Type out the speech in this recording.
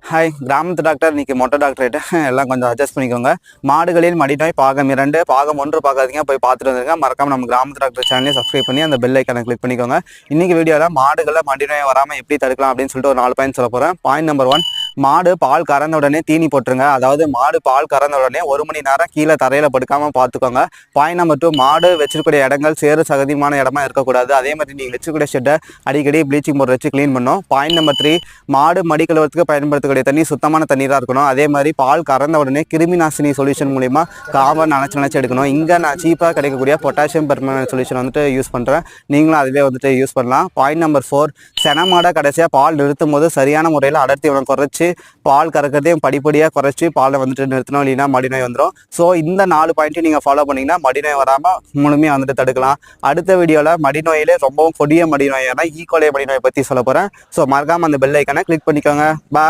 Hi, கிராமத்து doctor இன்னைக்கு மொட்டை டாக்டரேட்டு எல்லாம் கொஞ்சம் அட்ஜஸ்ட் பண்ணிக்கோங்க. மாடுகளில் மடிநோய் பாகம் 2 பாகம் 1 பார்க்காதீங்க, போய் பார்த்துட்டு வந்துருங்க. மறக்காம நம்ம கிராமத்து டாக்டர் சேனலையும் சப்ஸ்கிரைப் பண்ணி அந்த பெல் ஐக்கானை கிளிக் பண்ணிக்கோங்க. இன்னைக்கு வீடியோவில் மாடுகளில் மடிநோய் வராமல் எப்படி தடுக்கலாம் அப்படின்னு சொல்லிட்டு ஒரு 4 பாயிண்ட் சொல்ல போகிறேன். பாயிண்ட் நம்பர் 1, மாடு பால் கறந்த உடனே தீனி போட்டுருங்க. அதாவது மாடு பால் கறந்த உடனே 1 மணி நேரம் கீழே தரையில் படுக்காமல் பார்த்துக்கோங்க. பாயிண்ட் நம்பர் 2, மாடு வச்சிருக்கக்கூடிய இடங்கள் சேறு சகதியமான இடமா இருக்கக்கூடாது. அதே மாதிரி நீங்கள் வச்சிருக்கக்கூடிய ஷெட்டை அடிக்கடி ப்ளீச்சிங் பவுடர் வச்சு க்ளீன் பண்ணணும். பாயிண்ட் நம்பர் 3, மாடு மடி கழுவுறதுக்கு பயன்படுத்தக்கூடிய தண்ணி சுத்தமான தண்ணீராக இருக்கணும். அதே மாதிரி பால் கறந்த உடனே கிருமி நாசினி சொல்யூஷன் மூலிமா காவை நினச்சி எடுக்கணும். இங்கே நான் சீப்பாக கிடைக்கக்கூடிய பொட்டாசியம் பெர்மனன்ட் சொல்யூஷன் வந்துட்டு யூஸ் பண்ணுறேன். நீங்களும் அதுவே வந்துட்டு யூஸ் பண்ணலாம். பாயிண்ட் நம்பர் 4, செனமாட கடைசியாக பால் நிறுத்தும் போது சரியான முறையில் அடர்த்தி குறைச்சி பால் கறக்கிறதையும் படிப்படியாக குறைச்சி பாலை வந்துட்டு நிறுத்தணும், இல்லைன்னா மடிநோய் வந்துடும். ஸோ இந்த 4 பாயிண்ட்டையும் நீங்கள் ஃபாலோ பண்ணிங்கன்னா மடிநோய் வராமல் முழுமையாக வந்துட்டு தடுக்கலாம். அடுத்த வீடியோவில் மடிநோயிலே ரொம்பவும் கொடிய மடிநோயான ஈகோலை மடிநோயை பற்றி சொல்ல போகிறேன். ஸோ மறக்காமல் அந்த பெல் ஐக்கானை கிளிக் பண்ணிக்கோங்க. பாய்.